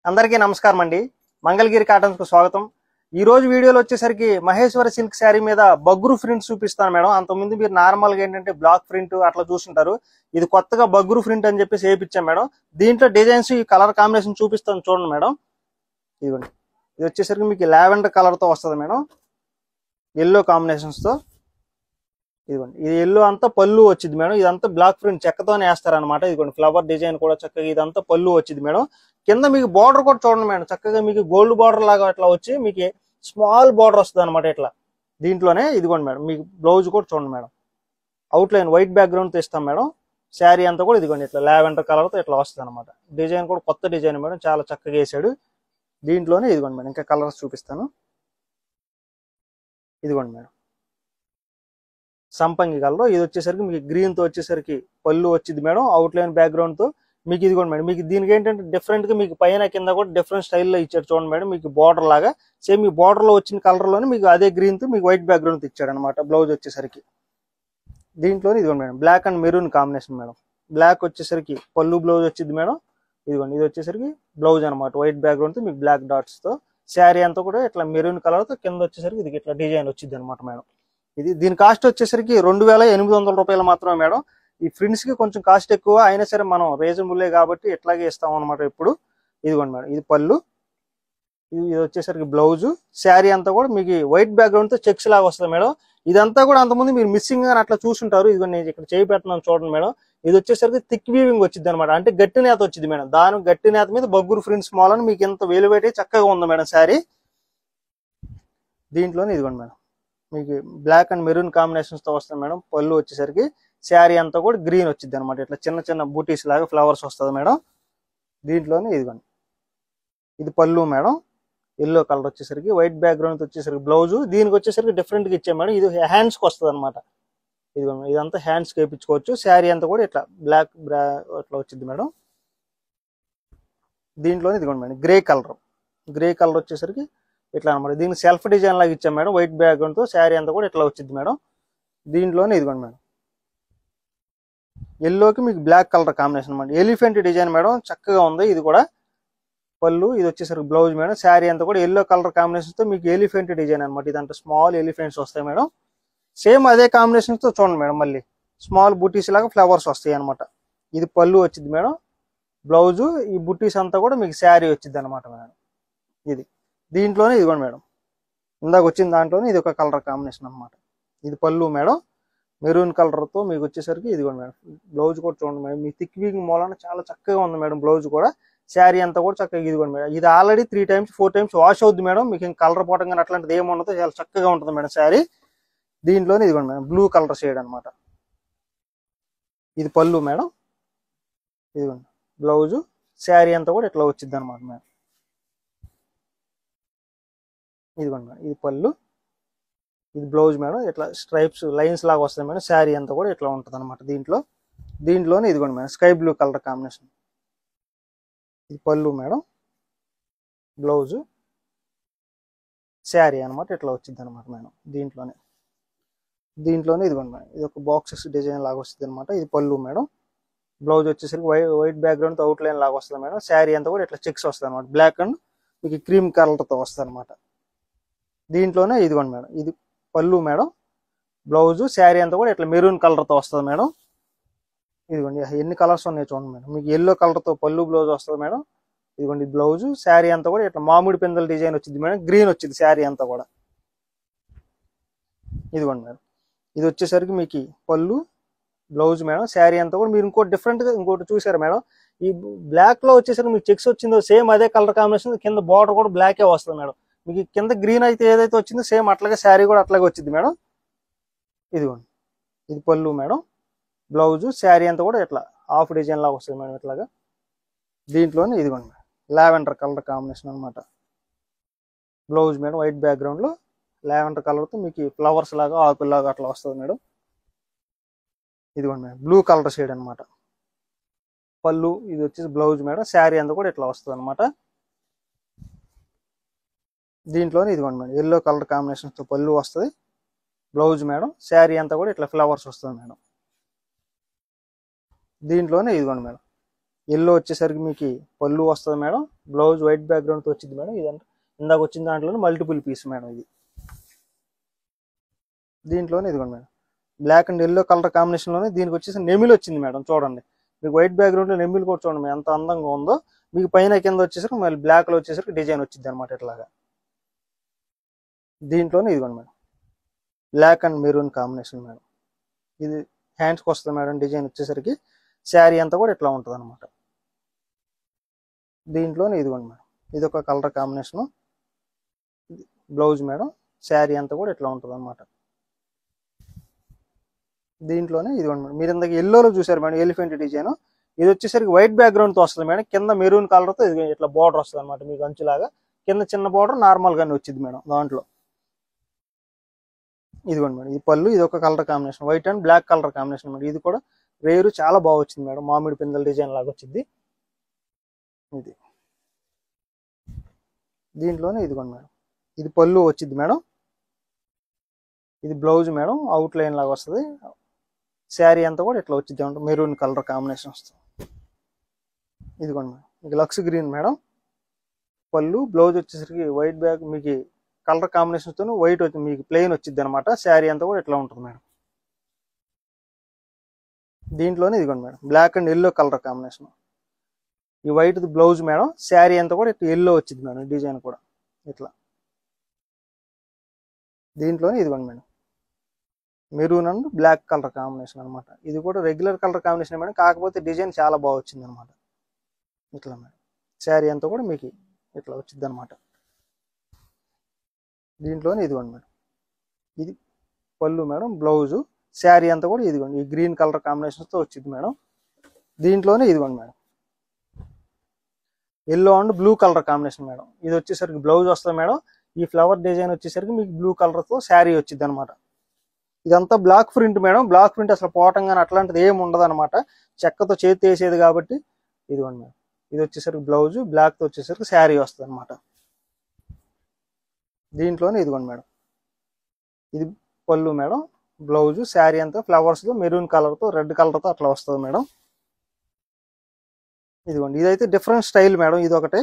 అందరికీ నమస్కారం అండి. మంగళగిరి కాటన్స్ కు స్వాగతం. ఈ రోజు వీడియోలో వచ్చేసరికి మహేశ్వర సిల్క్ శారీ మీద బగ్గురు ప్రింట్ చూపిస్తాను మేడం. అంతకుముందు మీరు నార్మల్ గా ఏంటంటే బ్లాక్ ప్రింట్ అట్లా చూస్తుంటారు. ఇది కొత్తగా బగ్గురు ప్రింట్ అని చెప్పేసి వేయించాం మేడం. దీంట్లో డిజైన్స్ ఈ కలర్ కాంబినేషన్ చూపిస్తాను చూడండి మేడం. ఇదిగోండి, ఇది వచ్చేసరికి మీకు లావెండర్ కలర్ తో వస్తుంది మేడం, ఎల్లో కాంబినేషన్స్ తో. ఇదిగోండి, ఇది ఎల్లో అంతా పళ్ళు వచ్చింది మేడం. ఇదంతా బ్లాక్ ప్రింట్ చెక్కతోనే వేస్తారనమాట. ఇదిగోండి, ఫ్లవర్ డిజైన్ కూడా చక్కగా ఇదంతా పళ్ళు వచ్చింది మేడం. కింద మీకు బార్డర్ కూడా చూడండి మేడం, చక్కగా మీకు గోల్డ్ బార్డర్ లాగా అట్లా వచ్చి మీకు స్మాల్ బార్డర్ వస్తుంది అనమాట ఇట్లా దీంట్లోనే. ఇదిగోండి మేడం, మీకు బ్లౌజ్ కూడా చూడండి madam, out line white background తో ఇస్తాం మేడం. శారీ అంతా కూడా ఇదిగోండి ఇట్లా లావెండర్ కలర్ తో ఇట్లా వస్తుంది అనమాట. డిజైన్ కూడా కొత్త డిజైన్ మేడం, చాలా చక్కగా వేసాడు. దీంట్లోనే ఇదిగోండి మేడం, ఇంకా కలర్స్ చూపిస్తాను. ఇదిగోండి మేడం, సంపంగి కలర్. ఇది వచ్చేసరికి మీకు గ్రీన్ తో వచ్చేసరికి పళ్ళు వచ్చింది మేడం, అవుట్ లైన్ బ్యాక్గ్రౌండ్ తో. మీకు ఇదిగోండి మేడం, మీకు దీనికి ఏంటంటే డిఫరెంట్ గా మీకు పైన కింద కూడా డిఫరెంట్ స్టైల్లో ఇచ్చాడు చూడండి మేడం. మీకు బార్డర్ లాగా సేమ్ ఈ బార్డర్ లో వచ్చిన కలర్ లోనే మీకు అదే గ్రీన్ తో మీకు వైట్ బ్యాక్గ్రౌండ్ ఇచ్చాడు అనమాట. బ్లౌజ్ వచ్చేసరికి దీంట్లోనే ఇదిగోండి madam, black and maroon combination madam. Black వచ్చేసరికి పళ్ళు బ్లౌజ్ వచ్చింది మేడం. ఇదిగోండి, ఇది వచ్చేసరికి బ్లౌజ్ అనమాట, వైట్ బ్యాక్గ్రౌండ్ తో మీకు బ్లాక్ డాట్స్ తో. శారీ అంతా కూడా ఇట్లా మెరూన్ కలర్ తో కింద వచ్చేసరికి ఇది ఇట్లా డిజైన్ వచ్చింది అనమాట మేడం. ఇది దీని కాస్ట్ వచ్చేసరికి 2800 రూపాయలు మాత్రమే మేడం. ఈ ఫ్రిండ్స్ కి కొంచెం కాస్ట్ ఎక్కువ అయినా సరే మనం రీజనబుల్ కాబట్టి ఇట్లాగే ఇస్తాం అనమాట ఎప్పుడు. ఇదిగోండి మేడం, ఇది పళ్ళు, ఇది వచ్చేసరికి బ్లౌజ్. శారీ అంతా కూడా మీకు వైట్ బ్యాక్గ్రౌండ్ తో చెక్స్ లాగా వస్తుంది మేడం. ఇదంతా కూడా అంతకుముందు మీరు మిస్సింగ్ అని అట్లా చూసుంటారు. ఇదిగోండి, నేను ఇక్కడ చేయి పెట్టినాను చూడండి మేడం. ఇది వచ్చేసరికి థిక్ వీవింగ్ వచ్చింది అనమాట, అంటే గట్టి నేత వచ్చింది మేడం. దాని గట్టి నేత మీద బగ్గురు ఫ్రిండ్స్ మాలని మీకు ఎంత వెలువెట్టి చక్కగా ఉంది మేడం శారీ. దీంట్లోనే ఇదిగోండి మేడం, మీకు బ్లాక్ అండ్ మెరూన్ కాంబినేషన్స్ తో వస్తుంది మేడం. పళ్ళు వచ్చేసరికి శారీ అంతా కూడా గ్రీన్ వచ్చింది అనమాట, ఇట్లా చిన్న చిన్న బూటీస్ లాగా ఫ్లవర్స్ వస్తుంది మేడం. దీంట్లోనే ఇదిగోండి, ఇది పళ్ళు మేడం, ఎల్లో కలర్ వచ్చేసరికి వైట్ బ్యాక్గ్రౌండ్ వచ్చేసరికి బ్లౌజ్. దీనికి వచ్చేసరికి డిఫరెంట్ గా ఇచ్చాం మేడం. ఇది హ్యాండ్స్ కి వస్తుంది అనమాట. ఇదిగోండి, ఇదంతా హ్యాండ్స్ కి వేయించుకోవచ్చు. శారీ అంతా కూడా ఇట్లా బ్లాక్ అట్లా వచ్చింది మేడం. దీంట్లోనే ఇదిగోండి మేడం, గ్రే కలర్ వచ్చేసరికి ఇట్లా అనమాట. దీనికి సెల్ఫ్ డిజైన్ లాగా ఇచ్చాం మేడం, వైట్ బ్యాక్గ్రౌండ్ తో. శారీ అంతా కూడా ఇట్లా వచ్చింది మేడం. దీంట్లోనే ఇదిగోండి మేడం, ఎల్లోకి మీకు బ్లాక్ కలర్ కాంబినేషన్ అనమాట. ఎలిఫెంట్ డిజైన్ మేడం, చక్కగా ఉంది. ఇది కూడా పళ్ళు, ఇది వచ్చేసరికి బ్లౌజ్ మేడం. శారీ అంతా కూడా ఎల్లో కలర్ కాంబినేషన్ తో మీకు ఎలిఫెంట్ డిజైన్ అనమాట. ఇదంతా స్మాల్ ఎలిఫెంట్స్ వస్తాయి మేడం. సేమ్ అదే కాంబినేషన్ తో చూడండి మేడం, మళ్ళీ స్మాల్ బుటీస్ లాగా ఫ్లవర్స్ వస్తాయి అనమాట. ఇది పళ్ళు వచ్చింది మేడం, బ్లౌజ్. ఈ బుటీస్ అంతా కూడా మీకు శారీ వచ్చింది అనమాట మేడం. ఇది దీంట్లోనే ఇదిగోండి మేడం, ఇందాక వచ్చిన దాంట్లోనే ఇది ఒక కలర్ కాంబినేషన్ అనమాట. ఇది పళ్ళు మేడం, మెరూన్ కలర్ తో మీకు వచ్చేసరికి ఇదిగోండి మేడం. బ్లౌజ్ కూడా చూడండి మేడం, మీ థిక్ వీవింగ్ మూలన చాలా చక్కగా ఉంది మేడం బ్లౌజ్ కూడా. శారీ అంతా కూడా చక్కగా ఇదిగోండి మేడం. ఇది ఆల్రెడీ 3 times 4 times వాష్ అవుద్ది మేడం. మీకు ఇంకా కలర్ పోవడం కానీ అట్లాంటిది ఏమి ఉండదు, చాలా చక్కగా ఉంటుంది మేడం శారీ. దీంట్లోనే ఇదిగోండి మేడం, బ్లూ కలర్ షేడ్ అనమాట. ఇది పళ్ళు మేడం, ఇదిగోండి బ్లౌజ్. శారీ అంతా కూడా ఇట్లా వచ్చింది అనమాట మేడం. ఇదిగోండి మేడం, ఇది పళ్ళు, ఇది బ్లౌజ్ మేడం. ఇట్లా స్ట్రైప్స్ లైన్స్ లాగా వస్తాయి మేడం. శారీ అంతా కూడా ఇట్లా ఉంటుంది అనమాట. దీంట్లోనే ఇదిగోండి madam, sky blue colour combination. ఇది పళ్ళు మేడం, బ్లౌజ్, శారీ అనమాట. ఇట్లా వచ్చింది అనమాట మేడం. దీంట్లోనే ఇదిగోండి మేడం, ఇది ఒక బాక్సెస్ డిజైన్ లాగా వస్తుంది అనమాట. ఇది పళ్ళు మేడం, బ్లౌజ్ వచ్చేసరికి వైట్ బ్యాక్గ్రౌండ్ తో అవుట్ లైన్ లాగా వస్తుంది మేడం. శారీ అంతా కూడా ఇట్లా చెక్స్ వస్తుంది అనమాట, బ్లాక్ అండ్ మీకు క్రీమ్ కలర్ తో వస్తుంది అనమాట. దీంట్లోనే ఇదిగోండి మేడం, ఇది పళ్ళు మేడం, బ్లౌజ్. శారీ అంతా కూడా ఇట్లా మెరూన్ కలర్ తో వస్తుంది మేడం. ఇదిగోండి, ఎన్ని కలర్స్ ఉన్నాయి చూడండి మేడం. మీకు ఎల్లో కలర్ తో పళ్ళు బ్లౌజ్ వస్తుంది మేడం. ఇదిగోండి బ్లౌజ్. శారీ అంతా కూడా ఇట్లా మామిడి పిందెల డిజైన్ వచ్చింది మేడం, గ్రీన్ వచ్చింది శారీ అంతా కూడా. ఇదిగోండి మేడం, ఇది వచ్చేసరికి మీకు పళ్ళు బ్లౌజ్ మేడం. శారీ అంతా కూడా మీరు ఇంకోటి డిఫరెంట్ గా ఇంకోటి చూసారు మేడం. ఈ బ్లాక్ లో వచ్చేసరికి మీకు చెక్స్ వచ్చిందో సేమ్ అదే కలర్ కాంబినేషన్, కింద బార్డర్ కూడా బ్లాకే వస్తుంది మేడం. మీకు కింద గ్రీన్ అయితే ఏదైతే వచ్చిందో సేమ్ అట్లాగే శారీ కూడా అట్లాగే వచ్చింది మేడం. ఇదిగోండి, ఇది పళ్ళు మేడం, బ్లౌజ్. శారీ అంతా కూడా ఇట్లా హాఫ్ డిజైన్ లాగా వస్తుంది మేడం ఇట్లాగా. దీంట్లోనే ఇదిగోండి లావెండర్ కలర్ కాంబినేషన్ అనమాట. బ్లౌజ్ మేడం, వైట్ బ్యాక్గ్రౌండ్ లో లావెండర్ కలర్ తో మీకు ఫ్లవర్స్ లాగా ఆకుల్లాగా అట్లా వస్తుంది మేడం. ఇదిగోండి మేడం, బ్లూ కలర్ షేడ్ అనమాట. పళ్ళు, ఇది వచ్చేసి బ్లౌజ్ మేడం. శారీ అంతా కూడా ఇట్లా వస్తుంది అనమాట. దీంట్లోనే ఇదిగోండి మేడం, ఎల్లో కలర్ కాంబినేషన్ తో పళ్ళు వస్తుంది, బ్లౌజ్ మేడం. శారీ అంతా కూడా ఇట్లా ఫ్లవర్స్ వస్తుంది మేడం. దీంట్లోనే ఇదిగోండి మేడం, ఎల్లో వచ్చేసరికి మీకు పళ్ళు వస్తుంది మేడం. బ్లౌజ్ వైట్ బ్యాక్గ్రౌండ్ తో వచ్చింది మేడం. ఇదంతా ఇందాక వచ్చిన దాంట్లోనే మల్టిపుల్ పీస్ మేడం. ఇది దీంట్లోనే ఇదిగోండి madam, black and yellow colour combination లోనే దీనికి వచ్చేసి నెమిలి వచ్చింది మేడం. చూడండి మీకు వైట్ బ్యాక్గ్రౌండ్ లో నెమిలి కూడా చూడండి ఎంత అందంగా ఉందో. మీకు పైన కింద వచ్చేసరికి మళ్ళీ బ్లాక్ లో వచ్చేసరికి డిజైన్ వచ్చింది అనమాట ఇట్లాగా. దీంట్లోనే ఇదిగోండి madam, black and maroon combination madam. ఇది హ్యాండ్స్కి వస్తుంది మేడం. డిజైన్ వచ్చేసరికి శారీ అంతా కూడా ఇట్లా ఉంటుంది అనమాట. దీంట్లోనే ఇదిగోండి మేడం, ఇది ఒక colour combination. Blouse madam, sari అంతా కూడా ఇట్లా ఉంటుంది అనమాట. దీంట్లోనే ఇదిగోండి మేడం, మీరు ఇందాక ఎల్లోలో చూసారు మేడం ఎలిఫెంట్ డిజైన్. ఇది వచ్చేసరికి వైట్ బ్యాక్గ్రౌండ్ తో వస్తుంది మేడం. కింద మెరూన్ కలర్ తో ఇది ఇట్లా బార్డర్ వస్తుంది అనమాట మీకు అంచులాగా. కింద చిన్న బార్డర్ నార్మల్ గానే వచ్చింది మేడం దాంట్లో. ఇదిగోండి మేడం, ఇది పళ్ళు, ఇది ఒక colour combination, white and black colour combination madam. ఇది కూడా రేరు చాలా బాగా వచ్చింది మేడం. మామిడి పిందెల డిజైన్ లాగా వచ్చింది ఇది. దీంట్లోనే ఇదిగోండి మేడం, ఇది పళ్ళు వచ్చింది మేడం. ఇది బ్లౌజ్ మేడం, అవుట్ లైన్ లాగా వస్తుంది. శారీ అంతా కూడా ఇట్లా వచ్చింది అంటే మెరూన్ కలర్ కాంబినేషన్ వస్తుంది. ఇదిగోండి మేడం, ఇది లక్స్ గ్రీన్ మేడం. పళ్ళు, బ్లౌజ్ వచ్చేసరికి వైట్ బ్యాక్ మీకు కలర్ కాంబినేషన్ తో వైట్ వచ్చి మీకు ప్లెయిన్ వచ్చింది అనమాట. శారీ అంతా కూడా ఇట్లా ఉంటుంది మేడం. దీంట్లోనే ఇదిగోండి madam, black and yellow colour combination. ఈ వైట్ బ్లౌజ్ మేడం, శారీ అంతా కూడా ఇట్లా ఎల్లో వచ్చింది మేడం. డిజైన్ కూడా ఇట్లా. దీంట్లోనే ఇదిగోండి madam, maroon and black colour combination అనమాట. ఇది కూడా రెగ్యులర్ కలర్ కాంబినేషన్ మేడం, కాకపోతే డిజైన్ చాలా బాగా వచ్చింది అనమాట. ఇట్లా మేడం, శారీ అంతా కూడా మీకు ఇట్లా వచ్చింది అనమాట. దీంట్లోనే ఇదిగోండి మేడం, ఇది పళ్ళు మేడం, బ్లౌజు, శారీ అంతా కూడా ఇదిగోండి ఈ గ్రీన్ కలర్ కాంబినేషన్తో వచ్చింది మేడం. దీంట్లోనే ఇదిగోండి madam, yellow and blue colour combination madam. ఇది వచ్చేసరికి బ్లౌజ్ వస్తుంది మేడం. ఈ ఫ్లవర్ డిజైన్ వచ్చేసరికి మీకు బ్లూ కలర్ తో శారీ వచ్చింది అనమాట. ఇదంతా black print madam. Black print అసలు పోవటం కానీ అట్లాంటిది ఏమి ఉండదు అనమాట. చెక్కతో చేతి వేసేది కాబట్టి. ఇదిగోండి మేడం, ఇది వచ్చేసరికి బ్లౌజ్, బ్లాక్ తో వచ్చేసరికి శారీ వస్తుంది అనమాట. దీంట్లోనే ఇదిగోండి మేడం, ఇది పళ్ళు మేడం, బ్లౌజ్, శారీ అంతా ఫ్లవర్స్ తో మెరూన్ కలర్ తో రెడ్ కలర్ తో అట్లా వస్తుంది మేడం. ఇదిగోండి, ఇదైతే డిఫరెంట్ స్టైల్ మేడం. ఇది ఒకటే,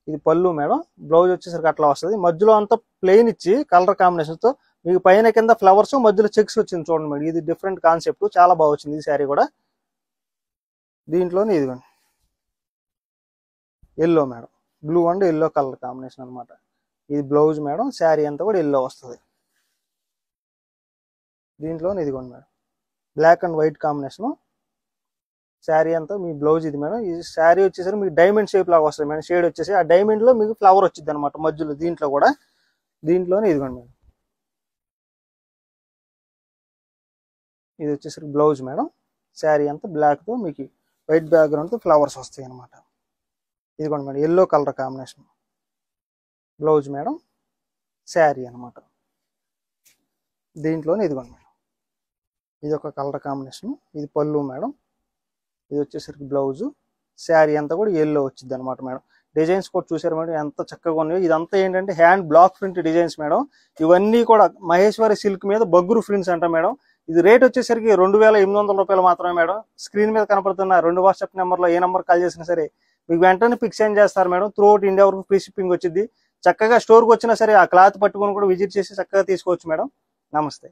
ఇది పళ్ళు మేడం, బ్లౌజ్ వచ్చేసరికి అట్లా వస్తుంది. మధ్యలో అంతా ప్లెయిన్ ఇచ్చి కలర్ కాంబినేషన్ తో మీకు పైన కింద ఫ్లవర్స్ మధ్యలో చెక్స్ వచ్చింది చూడండి మేడం. ఇది డిఫరెంట్ కాన్సెప్ట్, చాలా బాగా వచ్చింది ఈ శారీ కూడా. దీంట్లోనే ఇదిగోండి yellow madam, blue and yellow colour combination అనమాట. ఇది బ్లౌజ్ మేడం, శారీ అంతా కూడా ఎల్లో వస్తుంది. దీంట్లోనే ఇదిగోండి madam, black and white combination. Sari అంతా మీ బ్లౌజ్ ఇది మేడం. ఈ శారీ వచ్చేసరికి మీకు డైమండ్ షేప్ లాగా వస్తుంది మేడం. షేడ్ వచ్చేసి ఆ డైమండ్ లో మీకు ఫ్లవర్ వచ్చింది అనమాట మధ్యలో. దీంట్లో కూడా దీంట్లోనే ఇదిగోండి మేడం, ఇది వచ్చేసరికి బ్లౌజ్ మేడం, శారీ అంతా బ్లాక్ తో మీకు వైట్ బ్యాక్గ్రౌండ్ తో ఫ్లవర్స్ వస్తాయి అనమాట. ఇదిగోండి madam, yellow colour combination, blouse madam, sari అనమాట. దీంట్లోనే ఇదిగోండి మేడం, ఇది ఒక కలర్ కాంబినేషన్. ఇది పళ్ళు మేడం, ఇది వచ్చేసరికి బ్లౌజు, శారీ అంతా కూడా ఎల్లో వచ్చింది అనమాట మేడం. డిజైన్స్ కూడా చూసారు మేడం ఎంత చక్కగా ఉన్నాయో. ఇదంతా ఏంటంటే hand black print designs madam. ఇవన్నీ కూడా మహేశ్వరి సిల్క్ మీద బగ్గురు ప్రింట్స్ అంట మేడం. ఇది రేట్ వచ్చేసరికి 2800 రూపాయలు మాత్రమే మేడం. స్క్రీన్ మీద కనపడుతున్న 2 వాట్సాప్ నెంబర్లో ఏ నెంబర్ కాల్ చేసినా సరే మీకు వెంటనే పిక్ సెండ్ చేస్తారు మేడం. త్రూ అవుట్ ఇండియా వరకు ఫ్రీ షిప్పింగ్ వచ్చింది. చక్కగా స్టోర్కి వచ్చినా సరే ఆ క్లాత్ పట్టుకొని కూడా విజిట్ చేసి చక్కగా తీసుకోవచ్చు మేడం. నమస్తే.